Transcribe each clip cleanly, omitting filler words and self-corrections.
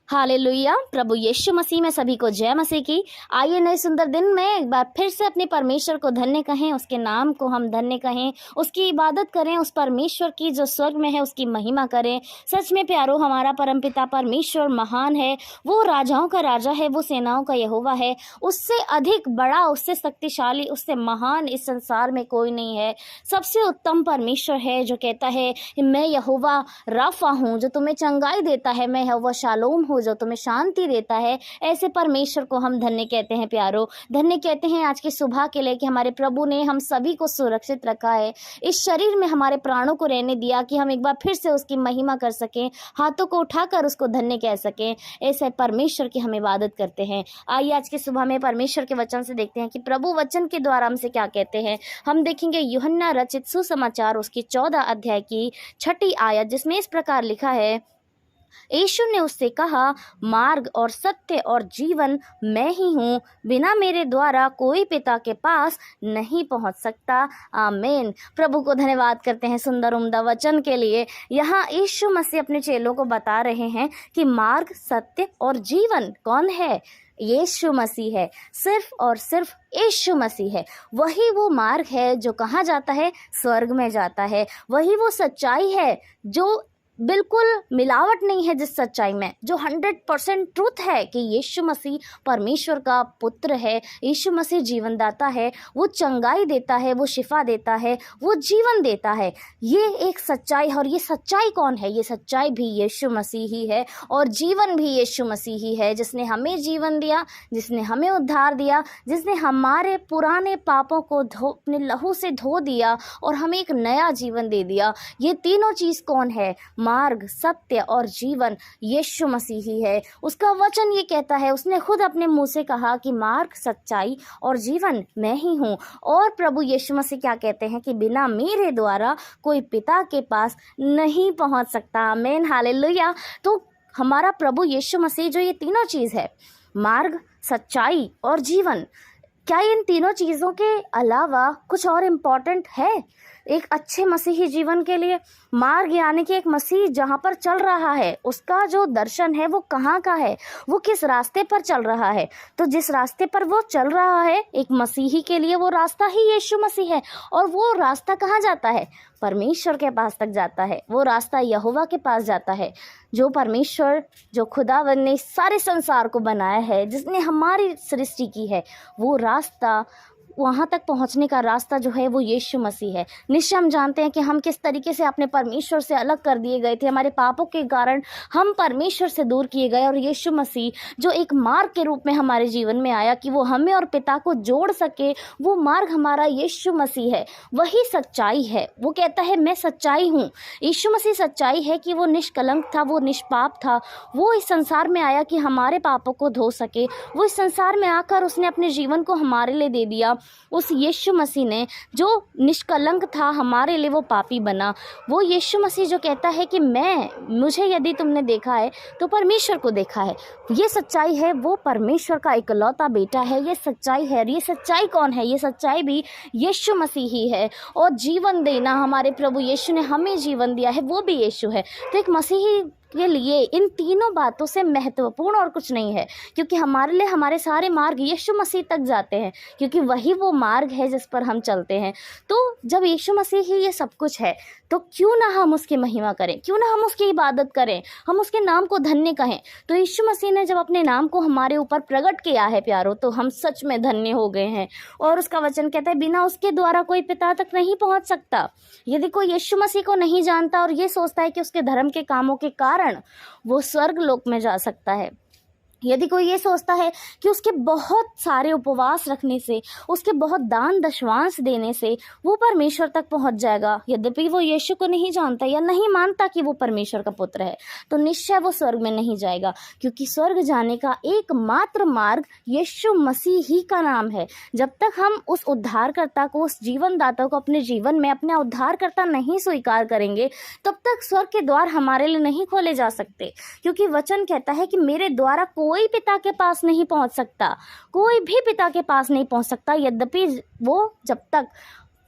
Hallelujah. प्रभु यीशु मसीह में सभी को जय मसीह की। आइए नए सुंदर दिन में एक बार फिर से अपने परमेश्वर को धन्य कहें, उसके नाम को हम धन्य कहें, उसकी इबादत करें, उस परमेश्वर की जो स्वर्ग में है उसकी महिमा करें। सच में प्यारो, हमारा परमपिता परमेश्वर महान है। वो राजाओं का राजा है, वो सेनाओं का यहोवा है। उससे अधिक बड़ा, उससे शक्तिशाली, उससे महान इस संसार में कोई नहीं है। सबसे उत्तम परमेश्वर है जो कहता है मैं यहोवा राफा हूँ, जो तुम्हें चंगाई देता है। मैं यहोवा शालोम हूँ, जो तुम्हें शांति देता है। ऐसे परमेश्वर को हम धन्य कहते हैं प्यारो। धन्य कहते हैं आज की सुबह के लिए कि हमारे प्रभु ने हम सभी को सुरक्षित रखा है, इस शरीर में हमारे प्राणों को रहने दिया कि हम एक बार फिर से उसकी महिमा कर सकें, हाथों को उठाकर उसको धन्य कह सकें। ऐसे परमेश्वर की हम इबादत करते हैं। आइए आज की सुबह में परमेश्वर के वचन से देखते हैं कि प्रभु वचन के द्वारा हमसे क्या कहते हैं। हम देखेंगे यूहन्ना रचित सुसमाचार उसकी 14 अध्याय की 6 आयत, जिसमें इस प्रकार लिखा है, यीशु ने उससे कहा, मार्ग और सत्य और जीवन मैं ही हूँ, बिना मेरे द्वारा कोई पिता के पास नहीं पहुँच सकता। आमीन। प्रभु को धन्यवाद करते हैं सुंदर उम्दा वचन के लिए। यहाँ यीशु मसीह अपने चेलों को बता रहे हैं कि मार्ग, सत्य और जीवन कौन है? यीशु मसीह है। सिर्फ और सिर्फ यीशु मसीह है। वही वो मार्ग है जो कहाँ जाता है? स्वर्ग में जाता है। वही वो सच्चाई है जो बिल्कुल मिलावट नहीं है, जिस सच्चाई में जो 100% ट्रूथ है कि यीशु मसीह परमेश्वर का पुत्र है। यीशु मसीह जीवनदाता है, वो चंगाई देता है, वो शिफा देता है, वो जीवन देता है। ये एक सच्चाई है। और ये सच्चाई कौन है? ये सच्चाई भी यीशु मसीह ही है और जीवन भी यीशु मसीह ही है, जिसने हमें जीवन दिया, जिसने हमें उद्धार दिया, जिसने हमारे पुराने पापों को अपने लहू से धो दिया और हमें एक नया जीवन दे दिया। ये तीनों चीज़ कौन है? मार्ग, सत्य और जीवन यीशु मसीह ही है। उसका वचन ये कहता है, उसने खुद अपने मुंह से कहा कि मार्ग, सच्चाई और जीवन मैं ही हूँ। और प्रभु यीशु मसीह क्या कहते हैं कि बिना मेरे द्वारा कोई पिता के पास नहीं पहुँच सकता। आमीन, हालेलुया। तो हमारा प्रभु यीशु मसीह जो ये तीनों चीज़ है, मार्ग, सच्चाई और जीवन, क्या इन तीनों चीज़ों के अलावा कुछ और इम्पॉर्टेंट है एक अच्छे मसीही जीवन के लिए? मार्ग यानी कि एक मसीह जहाँ पर चल रहा है, उसका जो दर्शन है वो कहाँ का है, वो किस रास्ते पर चल रहा है। तो जिस रास्ते पर वो चल रहा है एक मसीही के लिए, वो रास्ता ही यीशु मसीह है। और वो रास्ता कहाँ जाता है? परमेश्वर के पास तक जाता है। वो रास्ता यहोवा के पास जाता है। जो परमेश्वर, जो खुदावंद ने सारे संसार को बनाया है, जिसने हमारी सृष्टि की है, वो रास्ता, वहाँ तक पहुँचने का रास्ता जो है वो यीशु मसीह है। निश्चय हम जानते हैं कि हम किस तरीके से अपने परमेश्वर से अलग कर दिए गए थे। हमारे पापों के कारण हम परमेश्वर से दूर किए गए, और यीशु मसीह जो एक मार्ग के रूप में हमारे जीवन में आया कि वो हमें और पिता को जोड़ सके, वो मार्ग हमारा यीशु मसीह है। वही सच्चाई है। वो कहता है मैं सच्चाई हूँ। यीशु मसीह सच्चाई है कि वो निष्कलंक था, वो निष्पाप था। वो इस संसार में आया कि हमारे पापों को धो सके। वो इस संसार में आकर उसने अपने जीवन को हमारे लिए दे दिया। उस यीशु मसीह ने जो निष्कलंक था, हमारे लिए वो पापी बना। वो यीशु मसीह जो कहता है कि मुझे यदि तुमने देखा है तो परमेश्वर को देखा है। ये सच्चाई है। वो परमेश्वर का इकलौता बेटा है। ये सच्चाई है। ये सच्चाई कौन है? ये सच्चाई भी यीशु मसीह ही है। और जीवन देना, हमारे प्रभु यीशु ने हमें जीवन दिया है, वो भी यीशु है। तो एक मसीही के लिए इन तीनों बातों से महत्वपूर्ण और कुछ नहीं है, क्योंकि हमारे लिए हमारे सारे मार्ग यीशु मसीह तक जाते हैं, क्योंकि वही वो मार्ग है जिस पर हम चलते हैं। तो जब यीशु मसीह ही ये सब कुछ है, तो क्यों ना हम उसकी महिमा करें, क्यों ना हम उसकी इबादत करें, हम उसके नाम को धन्य कहें। तो यीशु मसीह ने जब अपने नाम को हमारे ऊपर प्रकट किया है प्यारो, तो हम सच में धन्य हो गए हैं। और उसका वचन कहता है बिना उसके द्वारा कोई पिता तक नहीं पहुँच सकता। यदि कोई यीशु मसीह को नहीं जानता और ये सोचता है कि उसके धर्म के कामों के कारण वो स्वर्ग लोक में जा सकता है, यदि कोई ये सोचता है कि उसके बहुत सारे उपवास रखने से, उसके बहुत दान दशवांश देने से वो परमेश्वर तक पहुंच जाएगा, यद्यपि वो यीशु को नहीं जानता या नहीं मानता कि वो परमेश्वर का पुत्र है, तो निश्चय वो स्वर्ग में नहीं जाएगा। क्योंकि स्वर्ग जाने का एकमात्र मार्ग यीशु मसीह ही का नाम है। जब तक हम उस उद्धारकर्ता को, उस जीवनदाता को अपने जीवन में अपना उद्धारकर्ता नहीं स्वीकार करेंगे, तब तक स्वर्ग के द्वार हमारे लिए नहीं खोले जा सकते। क्योंकि वचन कहता है कि मेरे द्वारा कोई पिता के पास नहीं पहुंच सकता, कोई भी पिता के पास नहीं पहुंच सकता, यद्यपि वो जब तक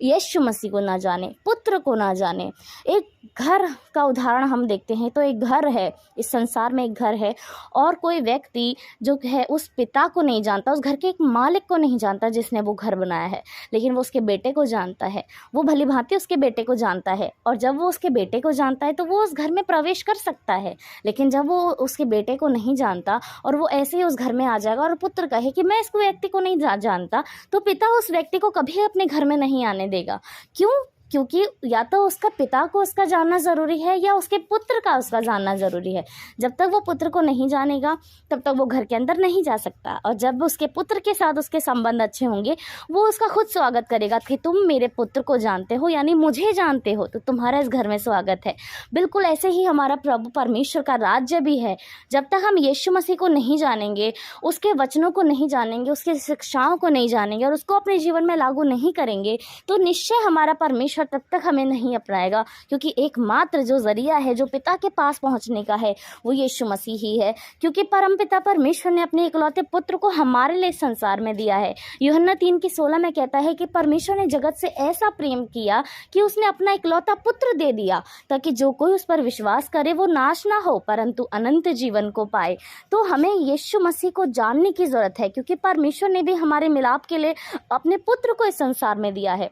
यीशु मसीह को ना जाने, पुत्र को ना जाने। एक घर का उदाहरण हम देखते हैं तो एक घर है, इस संसार में एक घर है और कोई व्यक्ति जो है उस पिता को नहीं जानता, उस घर के एक मालिक को नहीं जानता जिसने वो घर बनाया है, लेकिन वो उसके बेटे को जानता है। वो भली भांति उसके बेटे को जानता है और जब वो उसके बेटे को जानता है तो वो उस घर में प्रवेश कर सकता है। लेकिन जब वो उसके बेटे को नहीं जानता और वो ऐसे ही उस घर में आ जाएगा और पुत्र कहे कि मैं इस व्यक्ति को नहीं जानता, तो पिता उस व्यक्ति को कभी अपने घर में नहीं आने देगा। क्यों? क्योंकि या तो उसका पिता को उसका जानना ज़रूरी है या उसके पुत्र का उसका जानना ज़रूरी है। जब तक वो पुत्र को नहीं जानेगा तब तक वो घर के अंदर नहीं जा सकता, और जब उसके पुत्र के साथ उसके संबंध अच्छे होंगे वो उसका खुद स्वागत करेगा कि तुम मेरे पुत्र को जानते हो, यानी मुझे जानते हो, तो तुम्हारा इस घर में स्वागत है। बिल्कुल ऐसे ही हमारा प्रभु परमेश्वर का राज्य भी है। जब तक हम यीशु मसीह को नहीं जानेंगे, उसके वचनों को नहीं जानेंगे, उसकी शिक्षाओं को नहीं जानेंगे और उसको अपने जीवन में लागू नहीं करेंगे, तो निश्चय हमारा परमेश्वर तब तक हमें नहीं अपनाएगा। क्योंकि एकमात्र जो जरिया है जो पिता के पास पहुंचने का है वो यीशु मसीह ही है। क्योंकि परमपिता परमेश्वर ने अपने इकलौते पुत्र को हमारे लिए संसार में दिया है। यूहन्ना 3:16 में कहता है कि परमेश्वर ने जगत से ऐसा प्रेम किया कि उसने अपना इकलौता पुत्र दे दिया, ताकि जो कोई उस पर विश्वास करे वो नाश ना हो परंतु अनंत जीवन को पाए। तो हमें यीशु मसीह को जानने की जरूरत है, क्योंकि परमेश्वर ने भी हमारे मिलाप के लिए अपने पुत्र को इस संसार में दिया है।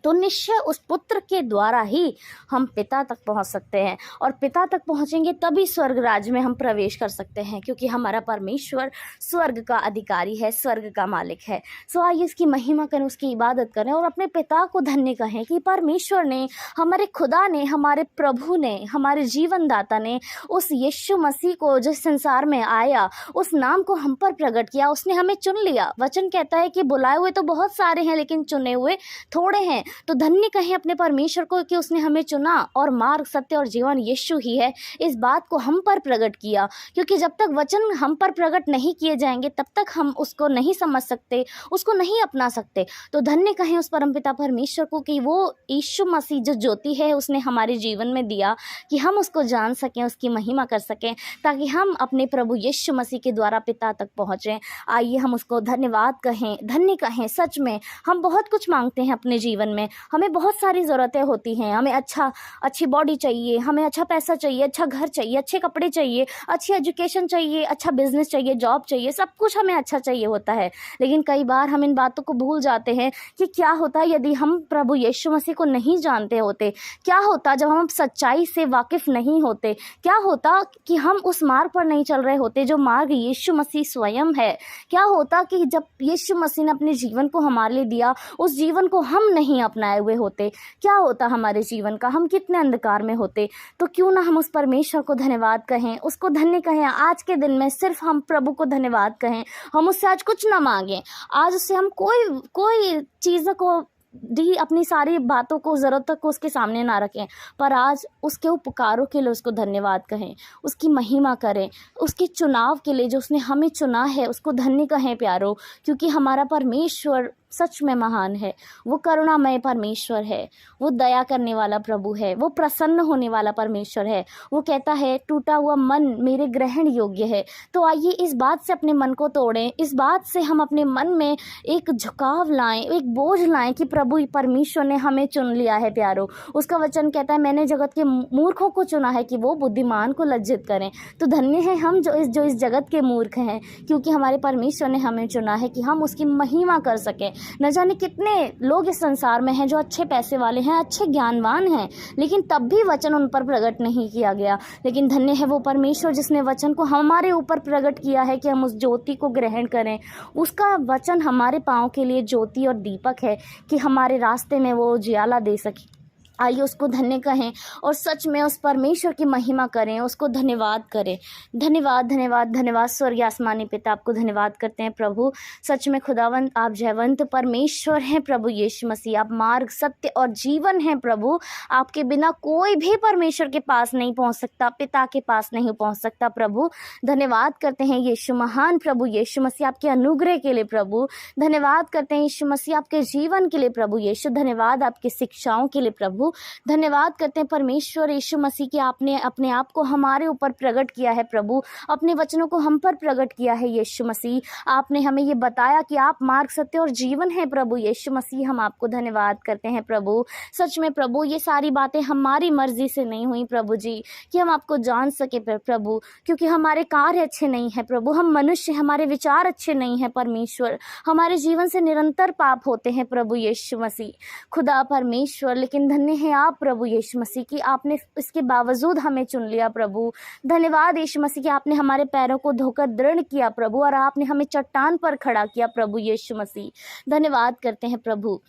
तो निश्चय उस पुत्र के द्वारा ही हम पिता तक पहुंच सकते हैं, और पिता तक पहुंचेंगे तभी स्वर्ग राज्य में हम प्रवेश कर सकते हैं, क्योंकि हमारा परमेश्वर स्वर्ग का अधिकारी है, स्वर्ग का मालिक है। सो आइए इसकी महिमा करें, उसकी इबादत करें और अपने पिता को धन्य कहें कि परमेश्वर ने, हमारे खुदा ने, हमारे प्रभु ने, हमारे जीवन दाता ने उस यीशु मसीह को जो संसार में आया, उस नाम को हम पर प्रकट किया। उसने हमें चुन लिया। वचन कहता है कि बुलाए हुए तो बहुत सारे हैं लेकिन चुने हुए थोड़े हैं। तो धन्य कहें अपने परमेश्वर को कि उसने हमें चुना और मार्ग, सत्य और जीवन यीशु ही है, इस बात को हम पर प्रकट किया। क्योंकि जब तक वचन हम पर प्रकट नहीं किए जाएंगे तब तक हम उसको नहीं समझ सकते, उसको नहीं अपना सकते। तो धन्य कहें उस परमपिता परमेश्वर को कि वो यीशु मसीह जो ज्योति है उसने हमारे जीवन में दिया कि हम उसको जान सकें, उसकी महिमा कर सकें, ताकि हम अपने प्रभु यीशु मसीह के द्वारा पिता तक पहुँचें। आइए हम उसको धन्यवाद कहें, धन्य कहें। सच में हम बहुत कुछ मांगते हैं अपने जीवन में, हमें बहुत सारी ज़रूरतें होती हैं। हमें अच्छी बॉडी चाहिए, हमें अच्छा पैसा चाहिए, अच्छा घर चाहिए, अच्छे कपड़े चाहिए, अच्छी एजुकेशन चाहिए, अच्छा बिजनेस चाहिए, जॉब चाहिए, सब कुछ हमें अच्छा चाहिए होता है। लेकिन कई बार हम इन बातों को भूल जाते हैं कि क्या होता यदि हम प्रभु यीशु मसीह को नहीं जानते होते, क्या होता जब हम सच्चाई से वाकिफ़ नहीं होते, क्या होता कि हम उस मार्ग पर नहीं चल रहे होते जो मार्ग यीशु मसीह स्वयं है। क्या होता कि जब यीशु मसीह ने अपने जीवन को हमारे लिए दिया, उस जीवन को हम नहीं अपनाए हुए होते, क्या होता हमारे जीवन का, हम कितने अंधकार में होते। तो क्यों ना हम उस परमेश्वर को धन्यवाद कहें, उसको धन्य कहें। आज के दिन में सिर्फ हम प्रभु को धन्यवाद कहें। हम उससे आज कुछ ना मांगें, आज उससे हम कोई चीज़ को दी, अपनी सारी बातों को, ज़रूरतों को उसके सामने ना रखें, पर आज उसके उपकारों के लिए उसको धन्यवाद कहें, उसकी महिमा करें, उसके चुनाव के लिए जो उसने हमें चुना है उसको धन्य कहें प्यारो। क्योंकि हमारा परमेश्वर सच में महान है, वो करुणामय परमेश्वर है, वो दया करने वाला प्रभु है, वो प्रसन्न होने वाला परमेश्वर है। वो कहता है टूटा हुआ मन मेरे ग्रहण योग्य है। तो आइए इस बात से अपने मन को तोड़ें, इस बात से हम अपने मन में एक झुकाव लाएं, एक बोझ लाएं कि प्रभु परमेश्वर ने हमें चुन लिया है प्यारो। उसका वचन कहता है मैंने जगत के मूर्खों को चुना है कि वो बुद्धिमान को लज्जित करें। तो धन्य है हम जो इस जगत के मूर्ख हैं, क्योंकि हमारे परमेश्वर ने हमें चुना है कि हम उसकी महिमा कर सकें। न जाने कितने लोग इस संसार में हैं जो अच्छे पैसे वाले हैं, अच्छे ज्ञानवान हैं, लेकिन तब भी वचन उन पर प्रकट नहीं किया गया। लेकिन धन्य है वो परमेश्वर जिसने वचन को हमारे ऊपर प्रकट किया है कि हम उस ज्योति को ग्रहण करें। उसका वचन हमारे पाँव के लिए ज्योति और दीपक है कि हमारे रास्ते में वो उजियाला दे सके। आइए उसको धन्य कहें और सच में उस परमेश्वर की महिमा करें, उसको धन्यवाद करें। धन्यवाद धन्यवाद धन्यवाद स्वर्गीय आसमानी पिता, आपको धन्यवाद करते हैं प्रभु। सच में खुदावंत आप जयवंत परमेश्वर हैं प्रभु यीशु मसीह, आप मार्ग, सत्य और जीवन हैं प्रभु। आपके बिना कोई भी परमेश्वर के पास नहीं पहुंच सकता, पिता के पास नहीं पहुंच सकता प्रभु। धन्यवाद करते हैं यीशु महान प्रभु यीशु मसीह आपके अनुग्रह के लिए प्रभु। धन्यवाद करते हैं यीशु मसीह आपके जीवन के लिए प्रभु यीशु। धन्यवाद आपकी शिक्षाओं के लिए प्रभु। प्रभु। धन्यवाद करते हैं परमेश्वर यीशु मसीह कि आपने अपने आप को हमारे ऊपर प्रकट किया है प्रभु, अपने वचनों को हम पर प्रकट किया है यीशु मसीह। आपने हमें ये बताया कि आप मार्ग, सत्य और जीवन है प्रभु यीशु मसीह। हम आपको धन्यवाद करते हैं प्रभु। सच में प्रभु ये सारी बातें हमारी मर्जी से नहीं हुई प्रभु जी, कि हम आपको जान सके प्रभु, क्योंकि हमारे कार्य अच्छे नहीं हैं प्रभु, हम मनुष्य, हमारे विचार अच्छे नहीं हैं परमेश्वर, हमारे जीवन से निरंतर पाप होते हैं प्रभु यीशु मसीह खुदा परमेश्वर। लेकिन धन्य है आप प्रभु यीशु मसीह कि आपने इसके बावजूद हमें चुन लिया प्रभु। धन्यवाद यीशु मसीह कि आपने हमारे पैरों को धोकर दृढ़ किया प्रभु, और आपने हमें चट्टान पर खड़ा किया प्रभु यीशु मसीह। धन्यवाद करते हैं प्रभु,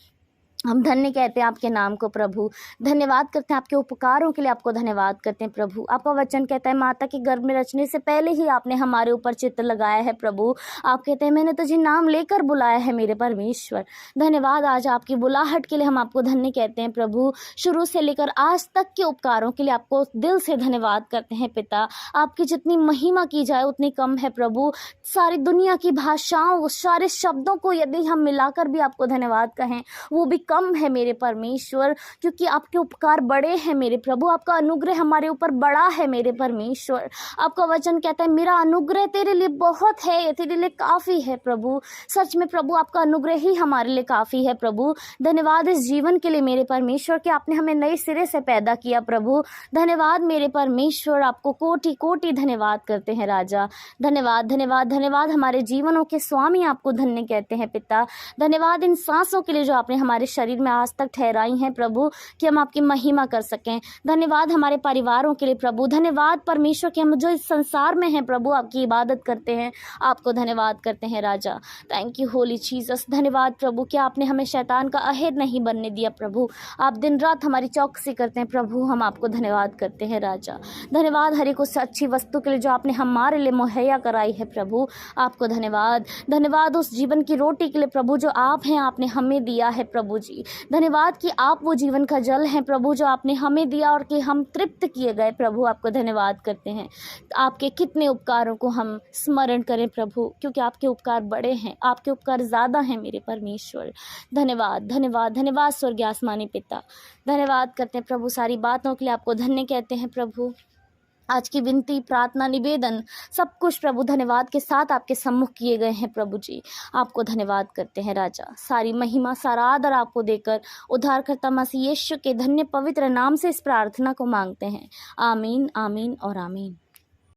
हम धन्य कहते हैं आपके नाम को प्रभु। धन्यवाद करते हैं आपके उपकारों के लिए, आपको धन्यवाद करते हैं प्रभु। आपका वचन कहता है माता के गर्भ में रचने से पहले ही आपने हमारे ऊपर चित्त लगाया है प्रभु। आप कहते हैं मैंने तुझे नाम लेकर बुलाया है मेरे परमेश्वर। धन्यवाद आज आपकी बुलाहट के लिए, हम आपको धन्य कहते हैं प्रभु। शुरू से लेकर आज तक के उपकारों के लिए आपको दिल से धन्यवाद करते हैं पिता। आपकी जितनी महिमा की जाए उतनी कम है प्रभु। सारी दुनिया की भाषाओं, सारे शब्दों को यदि हम मिलाकर भी आपको धन्यवाद कहें वो भी कम है मेरे परमेश्वर, क्योंकि आपके उपकार बड़े हैं मेरे प्रभु। आपका अनुग्रह हमारे ऊपर बड़ा है मेरे परमेश्वर। आपका वचन कहता है मेरा अनुग्रह तेरे लिए बहुत है, तेरे लिए काफ़ी है प्रभु। सच में प्रभु आपका अनुग्रह ही हमारे लिए काफ़ी है प्रभु। धन्यवाद इस जीवन के लिए मेरे परमेश्वर कि आपने हमें नए सिरे से पैदा किया प्रभु। धन्यवाद मेरे परमेश्वर, आपको कोटि कोटि धन्यवाद करते हैं राजा। धन्यवाद धन्यवाद धन्यवाद हमारे जीवनों के स्वामी, आपको धन्य कहते हैं पिता। धन्यवाद इन सांसों के लिए जो आपने हमारे शरीर में आज तक ठहराई हैं प्रभु, कि हम आपकी महिमा कर सकें। धन्यवाद हमारे परिवारों के लिए प्रभु। धन्यवाद परमेश्वर कि हम जो इस संसार में हैं प्रभु आपकी इबादत करते हैं, आपको धन्यवाद करते हैं राजा। Thank you holy Jesus. धन्यवाद प्रभु कि आपने हमें शैतान का अहेर नहीं बनने दिया प्रभु। आप दिन रात हमारी चौकसी करते हैं प्रभु, हम आपको धन्यवाद करते हैं राजा। धन्यवाद हर एक उस अच्छी वस्तु के लिए जो आपने हमारे लिए मुहैया कराई है प्रभु, आपको धन्यवाद। धन्यवाद उस जीवन की रोटी के लिए प्रभु जो आप हैं, आपने हमें दिया है प्रभु जी। धन्यवाद कि आप वो जीवन का जल हैं प्रभु जो आपने हमें दिया और कि हम तृप्त किए गए प्रभु, आपको धन्यवाद करते हैं। आपके कितने उपकारों को हम स्मरण करें प्रभु, क्योंकि आपके उपकार बड़े हैं, आपके उपकार ज़्यादा हैं मेरे परमेश्वर। धन्यवाद धन्यवाद धन्यवाद स्वर्गीय आसमानी पिता। धन्यवाद करते हैं प्रभु सारी बातों के लिए, आपको धन्य कहते हैं प्रभु। आज की विनती, प्रार्थना, निवेदन सब कुछ प्रभु धन्यवाद के साथ आपके सम्मुख किए गए हैं प्रभु जी, आपको धन्यवाद करते हैं राजा। सारी महिमा, सारा आदर आपको देकर उद्धारकर्ता मसीह यीशु के धन्य पवित्र नाम से इस प्रार्थना को मांगते हैं। आमीन आमीन और आमीन।